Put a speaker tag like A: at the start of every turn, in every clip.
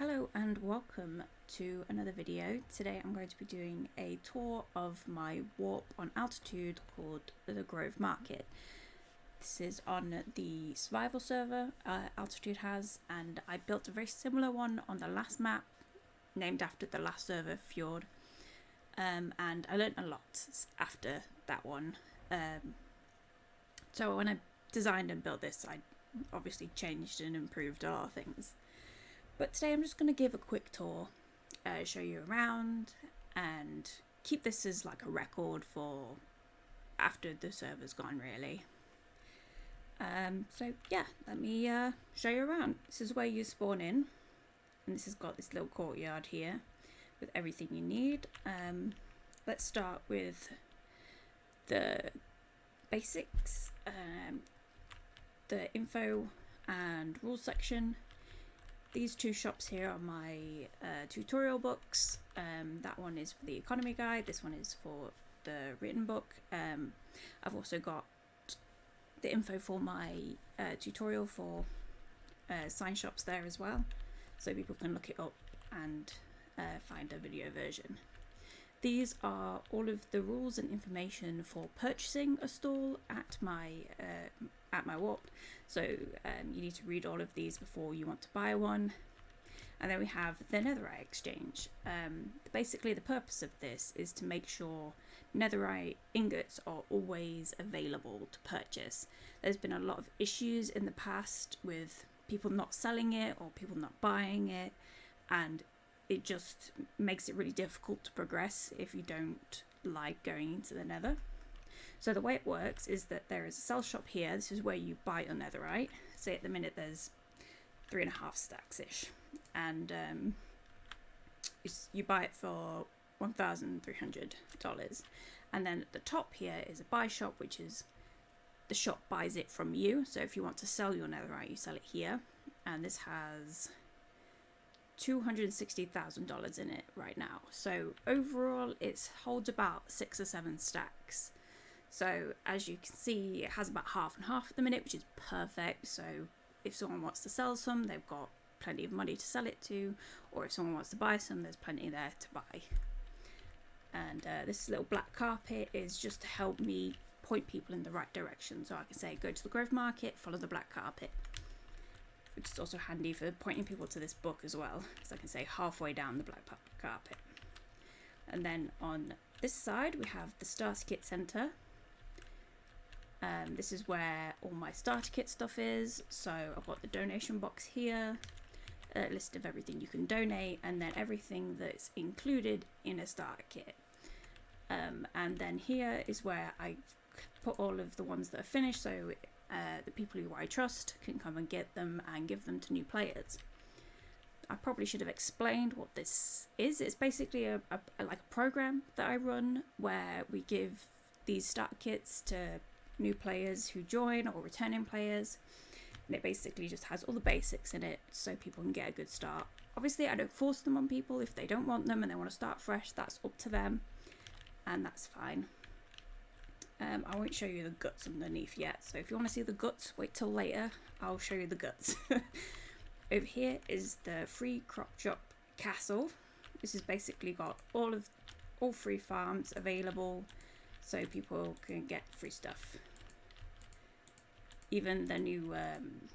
A: Hello and welcome to another video. Today I'm going to be doing a tour of my warp on Altitude called the Grove Market. This is on the survival server Altitude has, and I built a very similar one on the last map named after the last server, Fjord, and I learned a lot after that one. So when I designed and built this, I obviously changed and improved a lot of things. But today I'm just going to give a quick tour, show you around, and keep this as like a record for after the server's gone, really. So yeah, let me show you around. This is where you spawn in, and this has got this little courtyard here with everything you need. Let's start with the basics, the info and rules section. These two shops here are my tutorial books. That one is for the economy guide, this one is for the written book. I've also got the info for my tutorial for sign shops there as well, so people can look it up and find a video version. These are all of the rules and information for purchasing a stall at my warp. So you need to read all of these before you want to buy one. And then we have the netherite exchange. Basically the purpose of this is to make sure netherite ingots are always available to purchase. There's been a lot of issues in the past with people not selling it or people not buying it, and it just makes it really difficult to progress if you don't like going into the nether. So the way it works is that there is a sell shop here. This is where you buy your netherite. Say at the minute there's 3.5 stacks ish, and you buy it for $1,300. And then at the top here is a buy shop, which is the shop buys it from you. So if you want to sell your netherite, you sell it here, and this has $260,000 in it right now. So overall it holds about 6 or 7 stacks. So as you can see, it has about half and half at the minute, which is perfect. So if someone wants to sell some, they've got plenty of money to sell it to, or if someone wants to buy some, there's plenty there to buy. And this little black carpet is just to help me point people in the right direction. So I can say, go to the Grove Market, follow the black carpet, which is also handy for pointing people to this book as well, so I can say halfway down the black carpet. And then on this side we have the starter kit center. This is where all my starter kit stuff is. So I've got the donation box here, a list of everything you can donate, and then everything that's included in a starter kit. And then here is where I put all of the ones that are finished, so the people who I trust can come and get them and give them to new players. I probably should have explained what this is. It's basically a program that I run where we give these starter kits to new players who join or returning players, and it basically just has all the basics in it so people can get a good start. Obviously I don't force them on people. If they don't want them and they want to start fresh, that's up to them, and that's fine. I won't show you the guts underneath yet, so if you want to see the guts, wait till later. I'll show you the guts. Over here is the free crop shop castle. This has basically got all free farms available, so people can get free stuff, even the new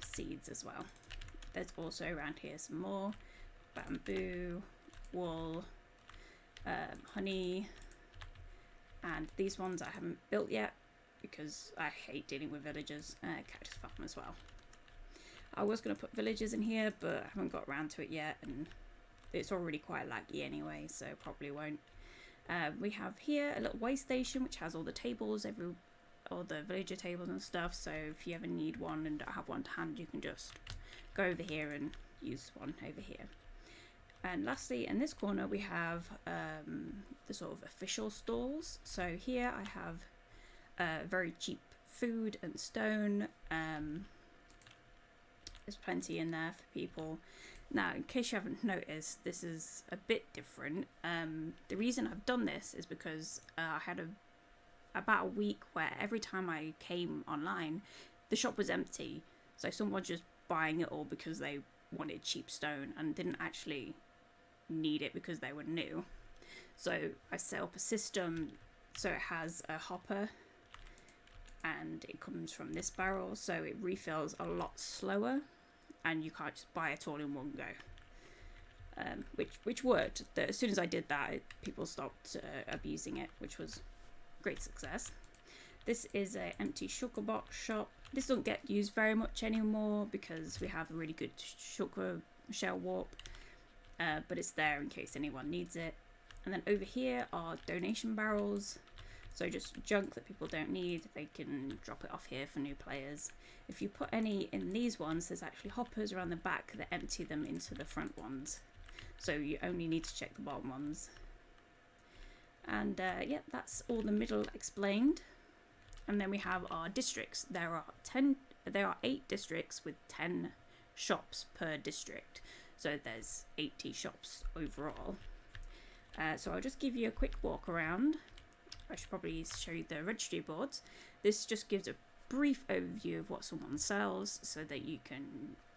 A: seeds as well. There's also around here some more bamboo, wool, honey, and these ones I haven't built yet because I hate dealing with villagers. Cactus farm as well. I was going to put villagers in here, but I haven't got around to it yet, and it's already quite laggy anyway, so probably won't. We have here a little way station which has all the tables, all the villager tables and stuff, so if you ever need one and don't have one to hand, you can just go over here and use one over here. And lastly, in this corner we have the sort of official stalls. So here I have very cheap food and stone. There's plenty in there for people. Now, in case you haven't noticed, this is a bit different. The reason I've done this is because I had about a week where every time I came online, the shop was empty. So someone just buying it all because they wanted cheap stone and didn't actually need it because they were new. So I set up a system so it has a hopper and it comes from this barrel, so it refills a lot slower and you can't just buy it all in one go. Which worked. As soon as I did that, people stopped abusing it, which was great success. This is an empty sugar box shop. This doesn't get used very much anymore because we have a really good sugar shell warp, but it's there in case anyone needs it. And then over here are donation barrels, so just junk that people don't need, they can drop it off here for new players. If you put any in these ones, there's actually hoppers around the back that empty them into the front ones, so you only need to check the bottom ones. And yeah, that's all the middle explained. And then we have our districts. There are 8 districts with 10 shops per district, so there's 80 shops overall. So I'll just give you a quick walk around. I should probably show you the registry boards. This just gives a brief overview of what someone sells so that you can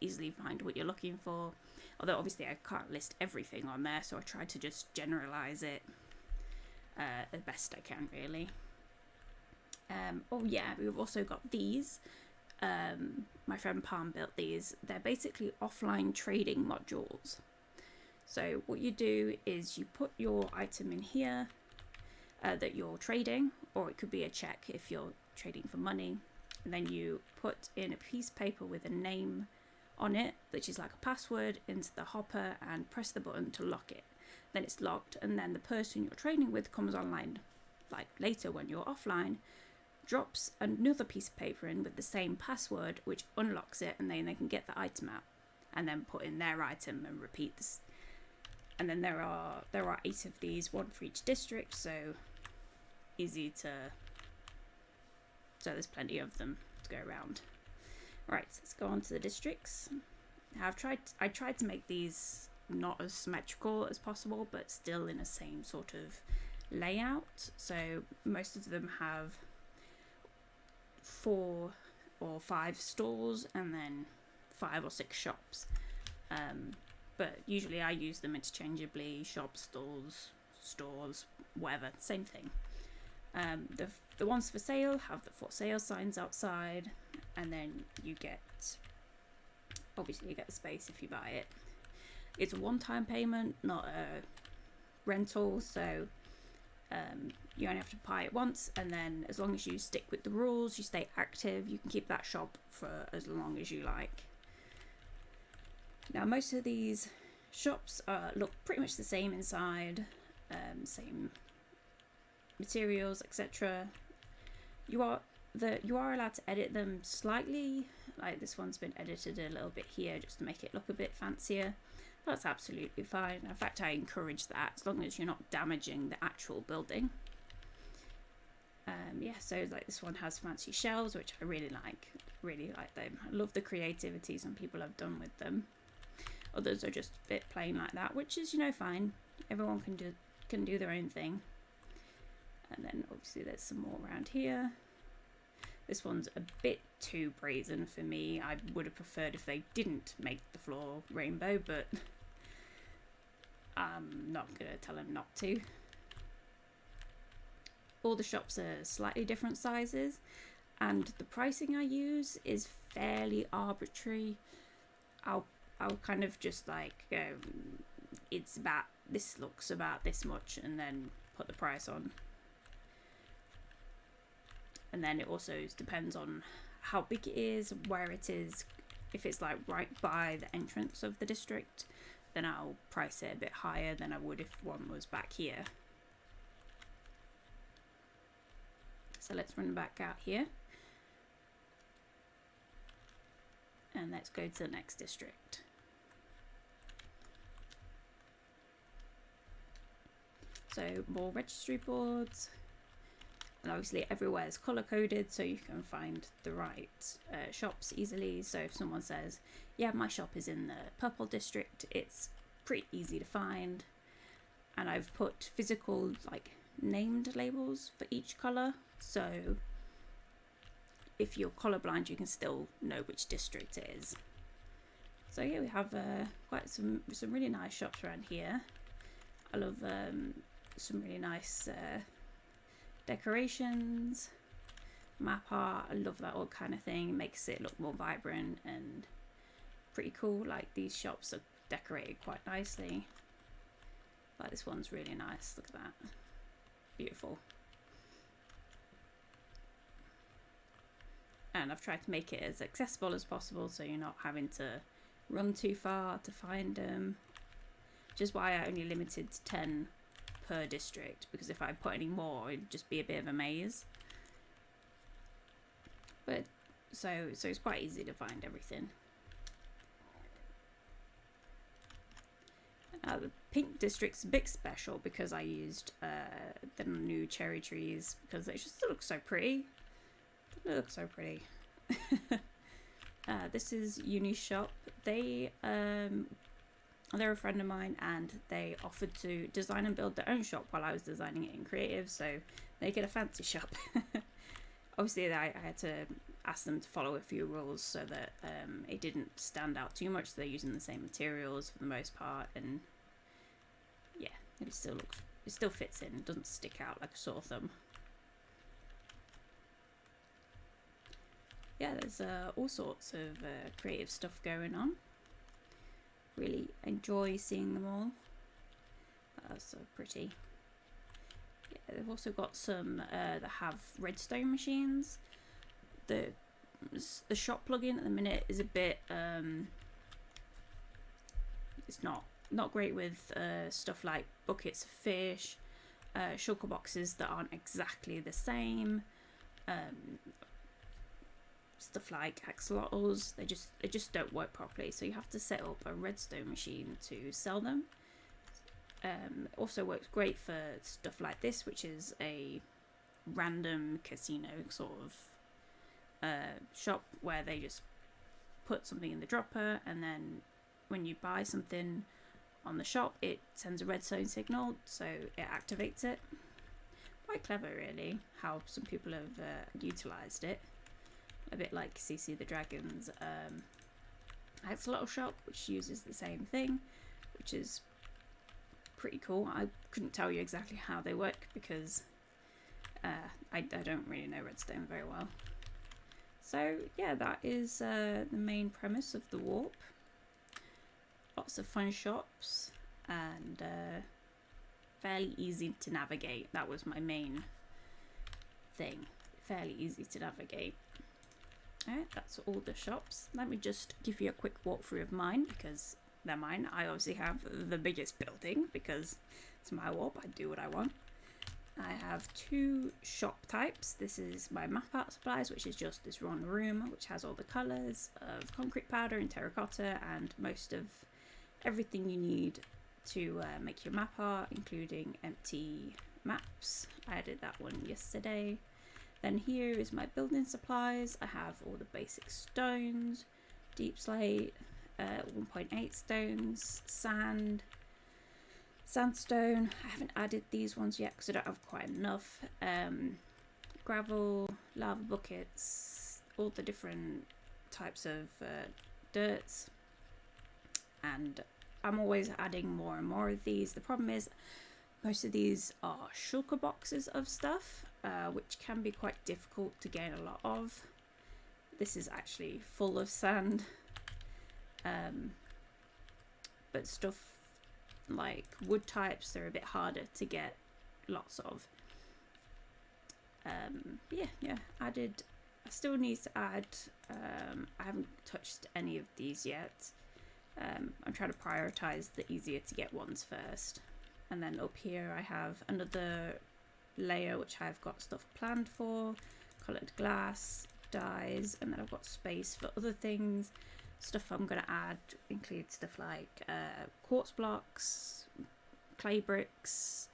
A: easily find what you're looking for. Although obviously I can't list everything on there, so I try to just generalize it the best I can, really. Oh yeah, we've also got these. My friend Palm built these. They're basically offline trading modules. So what you do is you put your item in here that you're trading, or it could be a check if you're trading for money, and then you put in a piece of paper with a name on it, which is like a password, into the hopper and press the button to lock it. Then it's locked, and then the person you're trading with comes online, like later when you're offline, drops another piece of paper in with the same password, which unlocks it, and then they can get the item out and then put in their item and repeat this. And then there are 8 of these, 1 for each district, so easy to, so there's plenty of them to go around. Right, so let's go on to the districts. I tried to make these not as symmetrical as possible, but still in the same sort of layout. So most of them have 4 or 5 stalls and then 5 or 6 shops. But usually I use them interchangeably: shops, stalls, stores, whatever, same thing. The ones for sale have the for sale signs outside, and then you get, obviously you get the space if you buy it. It's a one-time payment, not a rental, so you only have to buy it once, and then as long as you stick with the rules, you stay active, you can keep that shop for as long as you like. Now most of these shops look pretty much the same inside, same materials, etc. You are allowed to edit them slightly, like this one's been edited a little bit here just to make it look a bit fancier. That's absolutely fine. In fact, I encourage that, as long as you're not damaging the actual building. Yeah, so like this one has fancy shelves, which I really like them. I love the creativity some people have done with them. Others are just a bit plain like that, which is, fine. Everyone can do their own thing. And then obviously there's some more around here. This one's a bit too brazen for me. I would have preferred if they didn't make the floor rainbow, but I'm not gonna tell them not to. All the shops are slightly different sizes, and the pricing I use is fairly arbitrary. I'll kind of just like, it's about, this looks about this much, and then put the price on. And then it also depends on how big it is, where it is. If it's like right by the entrance of the district, then I'll price it a bit higher than I would if one was back here. So let's run back out here. And let's go to the next district. So more registry boards. And obviously everywhere is color coded, so you can find the right shops easily. So if someone says, yeah, my shop is in the purple district, it's pretty easy to find. And I've put physical, like, named labels for each color, so if you're colorblind you can still know which district it is. So yeah, we have quite some really nice shops around here. I love some really nice decorations, map art. I love that all kind of thing. It makes it look more vibrant and pretty cool. Like these shops are decorated quite nicely. Like this one's really nice. Look at that. Beautiful. And I've tried to make it as accessible as possible so you're not having to run too far to find them. Which is why I only limited to 10 per district, because if I put any more it'd just be a bit of a maze. But so it's quite easy to find everything. The pink district's a bit special because I used the new cherry trees because they just look so pretty. They look so pretty. This is Uni's shop. They're a friend of mine and they offered to design and build their own shop while I was designing it in creative, so they get a fancy shop. Obviously I had to ask them to follow a few rules so that it didn't stand out too much. So they're using the same materials for the most part, and yeah, it still fits in. It doesn't stick out like a sore thumb. Yeah, there's all sorts of creative stuff going on. Really enjoy seeing them all. That's so pretty. Yeah, they've also got some that have redstone machines. The shop plugin at the minute is a bit it's not great with stuff like buckets of fish, shulker boxes that aren't exactly the same, stuff like axolotls. They just don't work properly, so you have to set up a redstone machine to sell them. Also works great for stuff like this, which is a random casino sort of shop where they just put something in the dropper, and then when you buy something on the shop it sends a redstone signal, so it activates it. Quite clever really how some people have utilized it, a bit like CC the Dragon's axolotl shop, which uses the same thing, which is pretty cool. I couldn't tell you exactly how they work because I don't really know redstone very well. So yeah, that is the main premise of the warp. Lots of fun shops and fairly easy to navigate. That was my main thing. Fairly easy to navigate. Alright, that's all the shops. Let me just give you a quick walkthrough of mine because they're mine. I obviously have the biggest building because it's my warp. I do what I want. I have 2 shop types. This is my map art supplies, which is just this one room which has all the colours of concrete powder and terracotta and most of everything you need to make your map art, including empty maps. I added that one yesterday. Then here is my building supplies. I have all the basic stones, deep slate, 1.8 stones, sand, sandstone. I haven't added these ones yet because I don't have quite enough. Gravel, lava buckets, all the different types of dirts, and I'm always adding more and more of these. The problem is most of these are shulker boxes of stuff, which can be quite difficult to gain a lot of. This is actually full of sand, but stuff like wood types are a bit harder to get lots of. Yeah, added. I still need to add. I haven't touched any of these yet. I'm trying to prioritize the easier to get ones first, and then up here I have another layer which I've got stuff planned for, coloured glass, dyes, and then I've got space for other things. Stuff I'm going to add includes stuff like quartz blocks, clay bricks,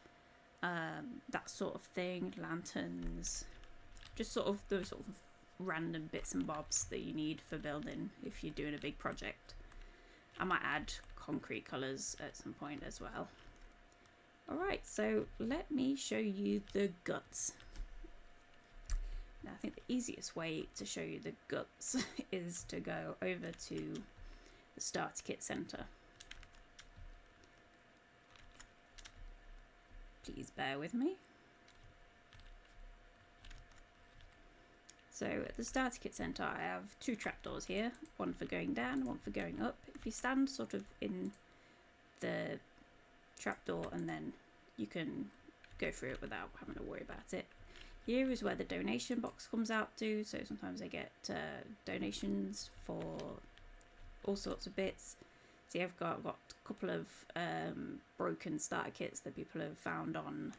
A: that sort of thing, lanterns, just sort of those sort of random bits and bobs that you need for building if you're doing a big project. I might add concrete colours at some point as well. Alright, so let me show you the guts. Now I think the easiest way to show you the guts is to go over to the starter kit centre. Please bear with me. So at the starter kit centre I have two trapdoors here, one for going down, one for going up. If you stand sort of in the trapdoor and then you can go through it without having to worry about it. Here is where the donation box comes out to, so sometimes I get donations for all sorts of bits. See, I've got a couple of broken starter kits that people have found on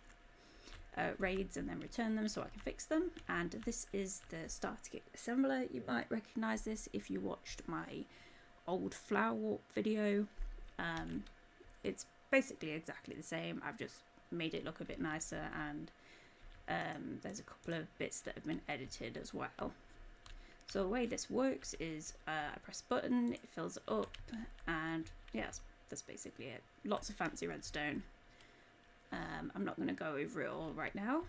A: raids and then return them so I can fix them. And this is the starter kit assembler. You might recognise this if you watched my old flower warp video. It's basically exactly the same. I've just made it look a bit nicer, and there's a couple of bits that have been edited as well. So the way this works is I press a button, it fills it up, and yes, that's basically it. Lots of fancy redstone. I'm not going to go over it all right now.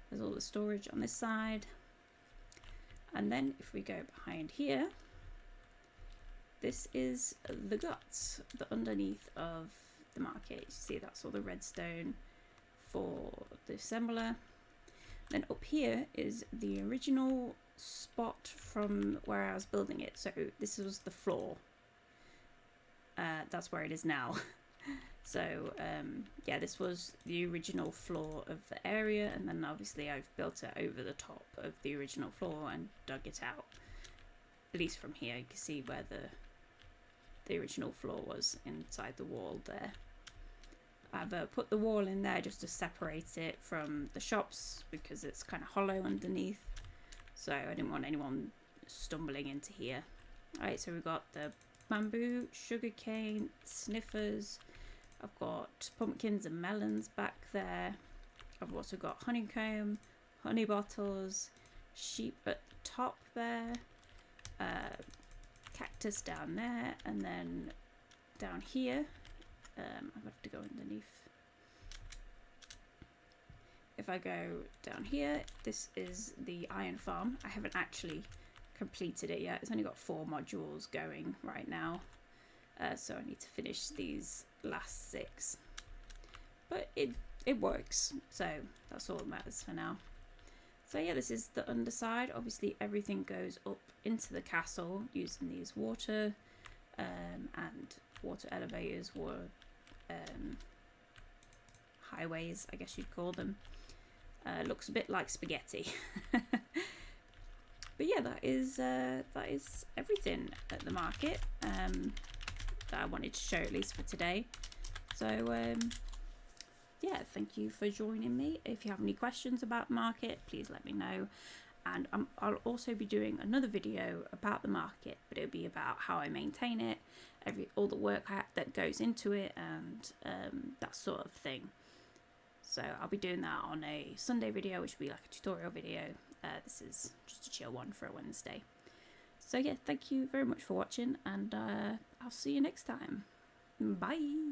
A: There's all the storage on this side. And then if we go behind here, this is the guts, the underneath of the market. You see that's all the redstone for the assembler. Then up here is the original spot from where I was building it. So this was the floor. That's where it is now. So yeah, this was the original floor of the area, and then obviously I've built it over the top of the original floor and dug it out. At least from here you can see where the original floor was inside the wall there. I've put the wall in there just to separate it from the shops because it's kind of hollow underneath, so I didn't want anyone stumbling into here. Alright, so we've got the bamboo, sugarcane, sniffers. I've got pumpkins and melons back there. I've also got honeycomb, honey bottles, sheep at the top there, cactus down there, and then down here, I have to go underneath. If I go down here, this is the iron farm. I haven't actually completed it yet. It's only got 4 modules going right now. So I need to finish these last 6, but it works, so that's all that matters for now. So yeah, this is the underside. Obviously everything goes up into the castle using these water and water elevators, or highways, I guess you'd call them. Looks a bit like spaghetti. But yeah, that is everything at the market that I wanted to show, at least for today. So yeah, thank you for joining me. If you have any questions about the market, please let me know. And I'll also be doing another video about the market, but it'll be about how I maintain it, all the work that goes into it, and that sort of thing. So I'll be doing that on a Sunday video, which will be like a tutorial video. This is just a chill one for a Wednesday. So yeah, thank you very much for watching, and I'll see you next time. Bye!